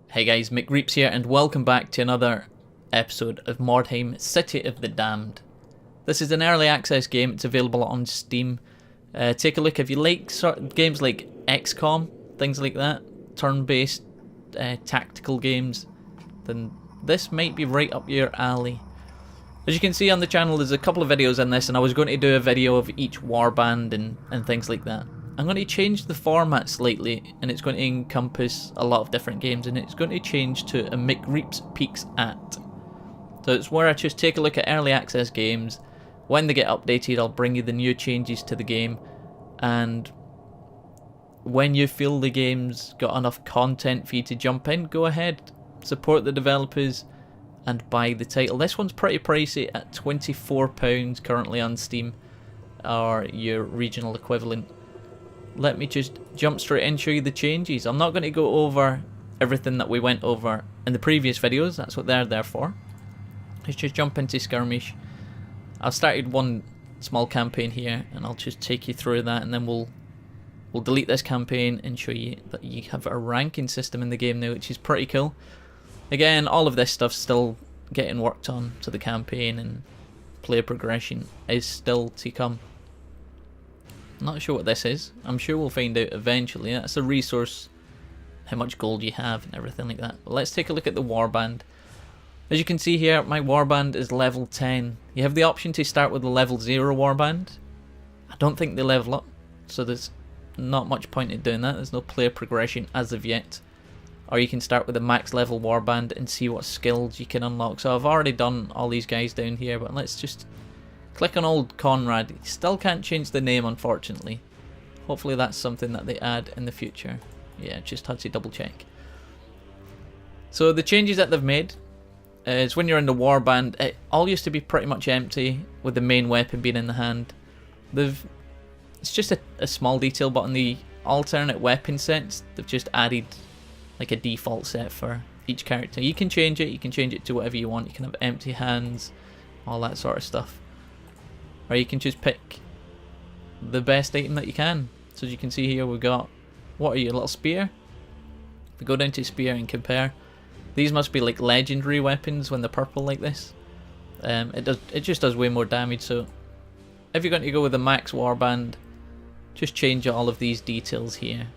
Hey guys, McReaps here and welcome back to another episode of Mordheim, City of the Damned. This is an early access game, it's available on Steam. Take a look if you like games like XCOM, things like that, turn-based tactical games, then this might be right up your alley. As you can see on the channel, there's a couple of videos in this and I was going to do a video of each warband and things like that. I'm going to change the format slightly and it's going to encompass a lot of different games and it's going to change to a McReaps Peaks At. So it's where I just take a look at early access games. When they get updated I'll bring you the new changes to the game, and when you feel the game's got enough content for you to jump in, go ahead, support the developers and buy the title. This one's pretty pricey at £24 currently on Steam, or your regional equivalent. Let me just jump straight in and show you the changes. I'm not going to go over everything that we went over in the previous videos, that's what they're there for. Let's just jump into Skirmish. I've started one small campaign here and I'll just take you through that, and then we'll delete this campaign and show you that you have a ranking system in the game now, which is pretty cool. Again, all of this stuff's still getting worked on, so the campaign and player progression is still to come. Not sure what this is. I'm sure we'll find out eventually. That's a resource, how much gold you have and everything like that. But let's take a look at the warband. As you can see here, my warband is level 10. You have the option to start with a level 0 warband. I don't think they level up, so there's not much point in doing that. There's no player progression as of yet. Or you can start with a max level warband and see what skills you can unlock. So I've already done all these guys down here, but let's just click on old Conrad. You still can't change the name, unfortunately. Hopefully that's something that they add in the future. Yeah, just had to double check. So the changes that they've made is when you're in the warband, it all used to be pretty much empty with the main weapon being in the hand. It's just a small detail, but on the alternate weapon sets, they've just added like a default set for each character. You can change it to whatever you want. You can have empty hands, all that sort of stuff. Or you can just pick the best item that you can. So as you can see here, we've got, what are you, a little spear? If we go down to spear and compare, these must be like legendary weapons when they're purple like this. It just does way more damage. So if you're going to go with the max warband, just change all of these details here.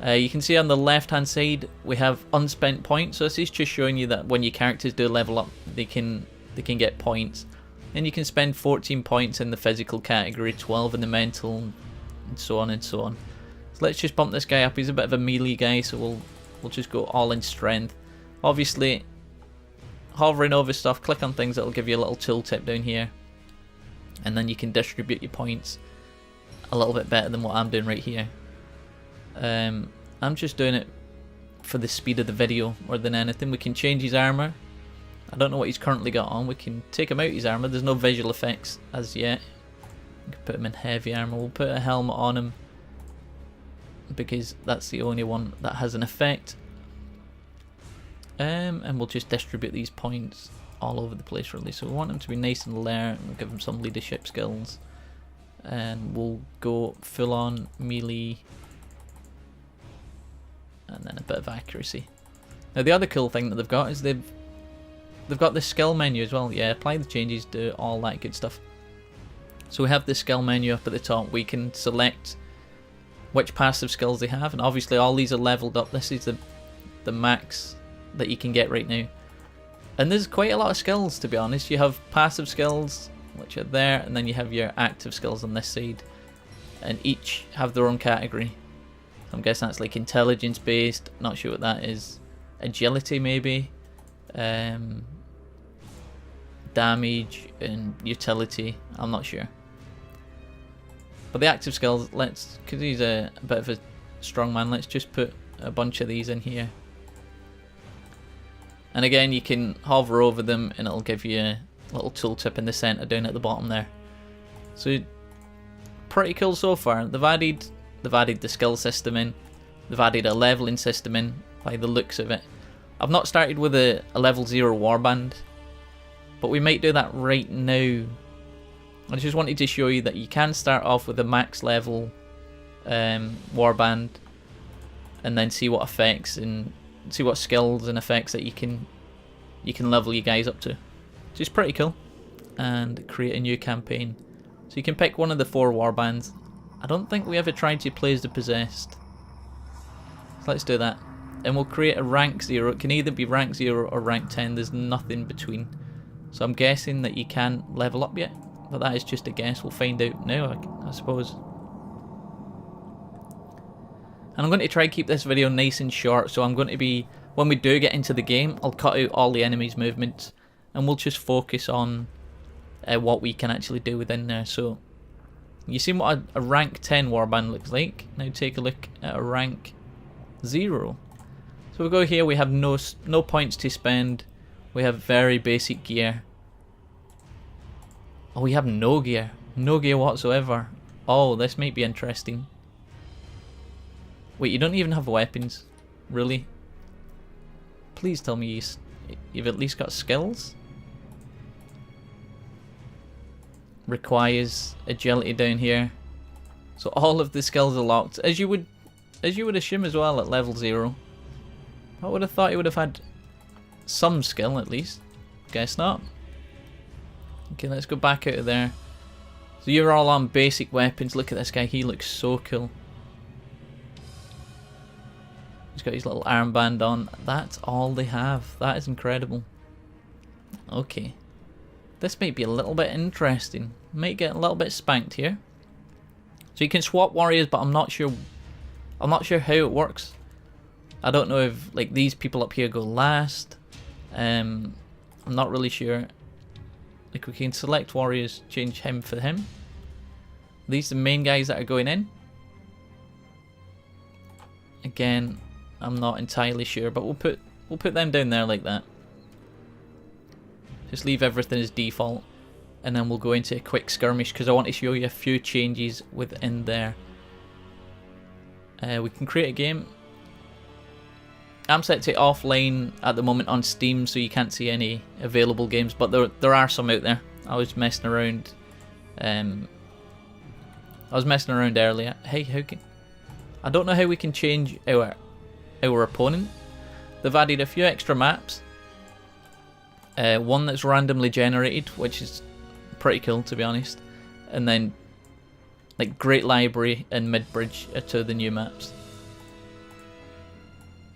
You can see on the left hand side we have unspent points. So this is just showing you that when your characters do level up, they can get points. And you can spend 14 points in the physical category, 12 in the mental, and so on and so on. So let's just bump this guy up. He's a bit of a melee guy, so we'll just go all in strength. Obviously, hovering over stuff, click on things, that'll give you a little tooltip down here. And then you can distribute your points a little bit better than what I'm doing right here. I'm just doing it for the speed of the video more than anything. We can change his armor. I don't know what he's currently got on. We can take him out his armor. There's no visual effects as yet. We can put him in heavy armor. We'll put a helmet on him because that's the only one that has an effect. And we'll just distribute these points all over the place really. So we want him to be nice and alert, and we'll give him some leadership skills. And we'll go full on melee and then a bit of accuracy. Now the other cool thing that they've got is they've got the skill menu as well. Yeah, apply the changes, do all that good stuff. So we have the skill menu up at the top. We can select which passive skills they have, and obviously all these are leveled up. This is the max that you can get right now. And there's quite a lot of skills, to be honest. You have passive skills, which are there, and then you have your active skills on this side. And each have their own category. I'm guessing that's like intelligence based, not sure what that is. Agility maybe. Damage and utility, I'm not sure. But the active skills, because he's a bit of a strong man, let's just put a bunch of these in here. And again, you can hover over them and it'll give you a little tooltip in the center down at the bottom there. So pretty cool so far. They've added the skill system in. They've added a leveling system in by the looks of it. I've not started with a level 0 warband, but we might do that right now. I just wanted to show you that you can start off with a max level warband and then see what effects and see what skills and effects that you can level you guys up to, which is pretty cool. And create a new campaign. So you can pick one of the 4 warbands. I don't think we ever tried to play as the possessed. So let's do that. And we'll create a rank 0. It can either be rank 0 or rank 10. There's nothing between. So I'm guessing that you can't level up yet. But that is just a guess. We'll find out now, I suppose. And I'm going to try and keep this video nice and short. So I'm going to be, when we do get into the game, I'll cut out all the enemies' movements. And we'll just focus on what we can actually do within there. So you see what a rank 10 warband looks like. Now take a look at a rank 0. So we go here, we have no points to spend. We have very basic gear. Oh, we have no gear. No gear whatsoever. Oh, this might be interesting. Wait, you don't even have weapons? Really? Please tell me you've at least got skills? Requires agility down here. So all of the skills are locked, as you would assume as well at level 0. I would have thought you would have had some skill at least. Guess not. Okay, let's go back out of there. So you're all on basic weapons. Look at this guy, he looks so cool. He's got his little armband on. That's all they have. That is incredible. Okay. This might be a little bit interesting. Might get a little bit spanked here. So you can swap warriors, but I'm not sure how it works. I don't know if like these people up here go last. I'm not really sure. Like we can select warriors, change him for him. These are the main guys that are going in. Again, I'm not entirely sure, but we'll put them down there like that. Just leave everything as default, and then we'll go into a quick skirmish because I want to show you a few changes within there. We can create a game. I'm set to offline at the moment on Steam, so you can't see any available games, but there are some out there. I was messing around. Earlier. Hey, I don't know how we can change our opponent. They've added a few extra maps. One that's randomly generated, which is pretty cool to be honest. And then like Great Library and Midbridge are 2 of the new maps.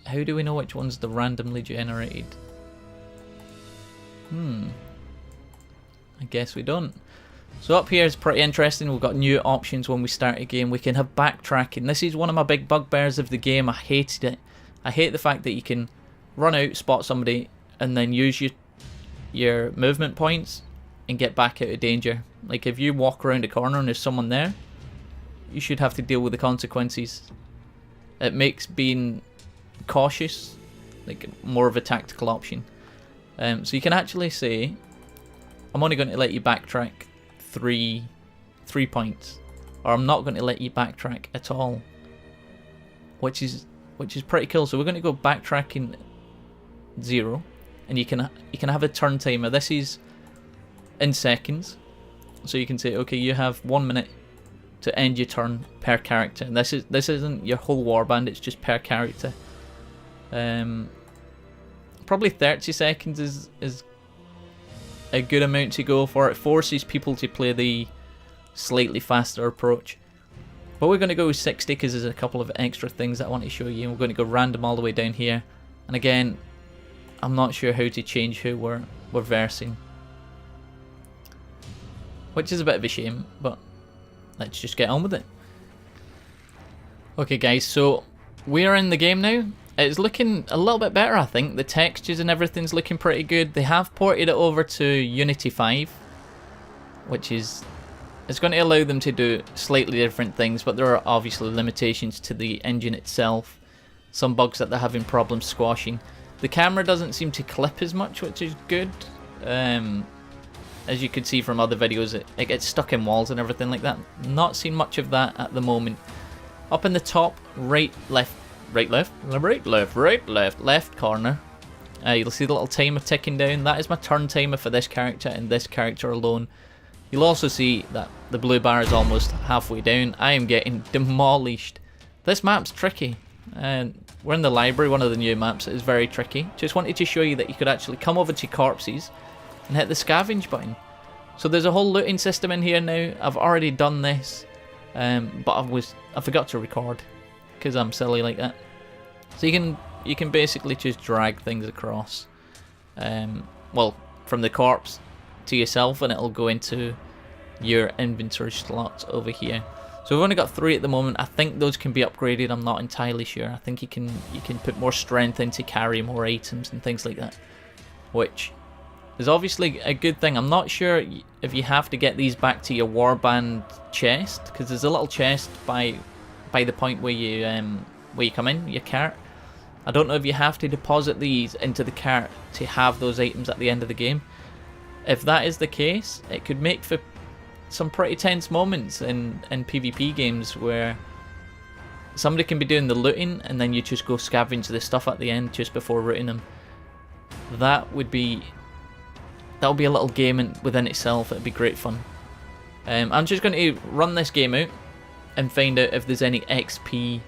How do we know which one's the randomly generated? I guess we don't. So up here is pretty interesting. We've got new options when we start a game. We can have backtracking. This is one of my big bugbears of the game. I hated it. I hate the fact that you can run out, spot somebody, and then use your movement points and get back out of danger. Like if you walk around a corner and there's someone there, you should have to deal with the consequences. It makes being cautious like more of a tactical option. So you can actually say, I'm only going to let you backtrack three points, or I'm not going to let you backtrack at all, which is pretty cool. So we're going to go backtracking 0, and you can have a turn timer. This is in seconds, so you can say, okay, you have 1 minute to end your turn per character. And this isn't your whole warband; it's just per character. Probably 30 seconds is a good amount to go for. It forces people to play the slightly faster approach. But we're going to go with 60 because there's a couple of extra things that I want to show you. And we're going to go random all the way down here. And again, I'm not sure how to change who we're versing, which is a bit of a shame, but let's just get on with it. Okay guys, so we're in the game now. It's looking a little bit better, I think. The textures and everything's looking pretty good. They have ported it over to Unity 5, which is... it's going to allow them to do slightly different things, but there are obviously limitations to the engine itself. Some bugs that they're having problems squashing. The camera doesn't seem to clip as much, which is good. As you could see from other videos, it gets stuck in walls and everything like that. Not seen much of that at the moment. Up in the top, right left corner, you'll see the little timer ticking down. That is my turn timer for this character and this character alone. You'll also see that the blue bar is almost halfway down. I am getting demolished. This map's tricky, and We're in the library, one of the new maps. It is very tricky. Just wanted to show you that you could actually come over to corpses and hit the scavenge button. So there's a whole looting system in here now. I've already done this, but I forgot to record because I'm silly like that. So you can basically just drag things across, well, from the corpse to yourself, and it'll go into your inventory slots over here. So we've only got 3 at the moment. I think those can be upgraded. I'm not entirely sure. I think you can put more strength in to carry more items and things like that, which is obviously a good thing. I'm not sure if you have to get these back to your warband chest, because there's a little chest by the point where you come in your cart. I don't know if you have to deposit these into the cart to have those items at the end of the game. If that is the case, it could make for some pretty tense moments in PvP games where somebody can be doing the looting and then you just go scavenge the stuff at the end just before looting them. That would be a little game within itself. It'd be great fun. I'm just going to run this game out and find out if there's any XP,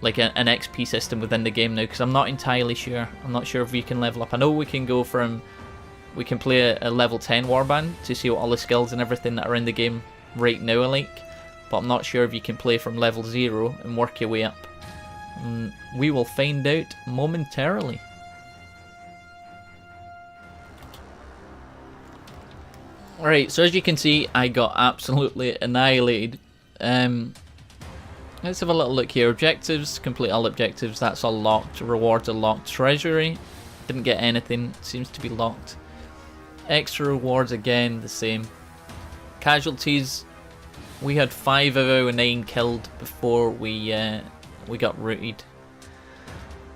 like an XP system within the game now, because I'm not entirely sure. I'm not sure if we can level up. I know we can play a level 10 warband to see what all the skills and everything that are in the game right now are like, but I'm not sure if you can play from level 0 and work your way up. We will find out momentarily. Alright, so as you can see, I got absolutely annihilated. Let's have a little look here. Objectives, complete all objectives, that's all locked. Rewards are locked. Treasury, didn't get anything, seems to be locked. Extra rewards, again, the same. Casualties, we had 5 of our 9 killed before we got rooted,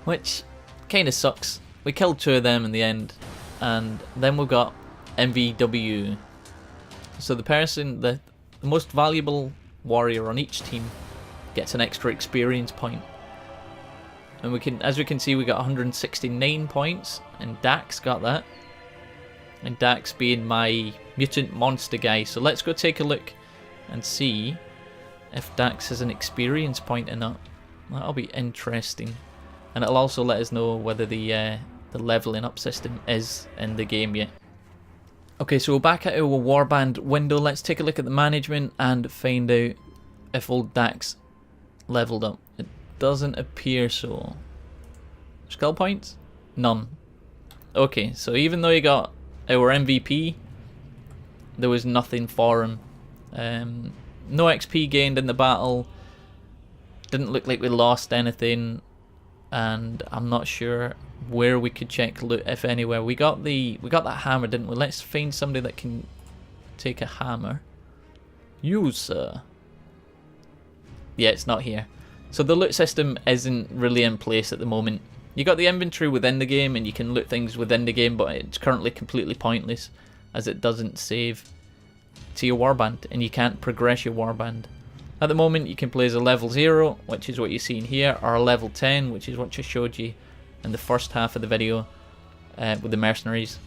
which kind of sucks. We killed 2 of them in the end, and then we've got MVW. So the most valuable warrior on each team gets an extra experience point. And as we can see, we got 169 points, and Dax got that. And Dax being my mutant monster guy. So let's go take a look and see if Dax has an experience point or not. That'll be interesting. And it'll also let us know whether the leveling up system is in the game yet. Okay, so we're back at our warband window. Let's take a look at the management and find out if old Dax leveled up. It doesn't appear so. Skill points? None. Okay, so even though he got our MVP, there was nothing for him. No XP gained in the battle. Didn't look like we lost anything, and I'm not sure where we could check loot, if anywhere. We got that hammer, didn't we? Let's find somebody that can take a hammer. You, sir. Yeah, it's not here. So the loot system isn't really in place at the moment. You got the inventory within the game and you can loot things within the game, but it's currently completely pointless as it doesn't save to your warband and you can't progress your warband. At the moment you can play as a level 0, which is what you're seeing here, or a level 10, which is what I showed you in the first half of the video with the mercenaries.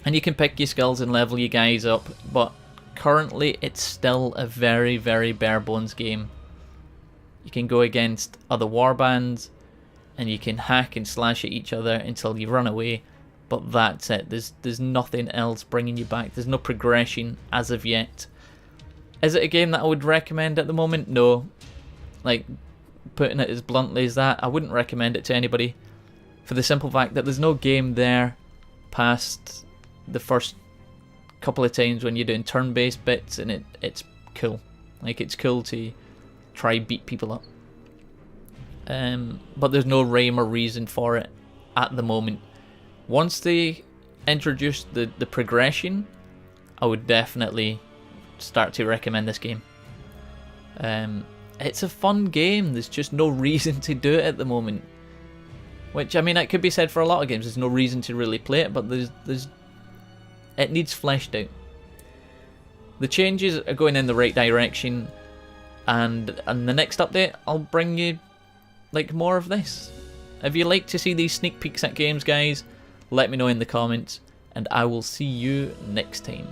And you can pick your skills and level your guys up, but currently it's still a very, very bare bones game. You can go against other warbands and you can hack and slash at each other until you run away, but that's it. There's nothing else bringing you back. There's no progression as of yet. Is it a game that I would recommend at the moment? No. Like, putting it as bluntly as that, I wouldn't recommend it to anybody, for the simple fact that there's no game there past the first couple of times when you're doing turn-based bits, and it's cool. Like, it's cool to try beat people up. But there's no rhyme or reason for it at the moment. Once they introduce the progression, I would definitely start to recommend this game. It's a fun game, there's just no reason to do it at the moment. Which, I mean, it could be said for a lot of games, there's no reason to really play it, but it needs fleshed out. The changes are going in the right direction, and in the next update, I'll bring you like more of this. If you like to see these sneak peeks at games, guys, let me know in the comments, and I will see you next time.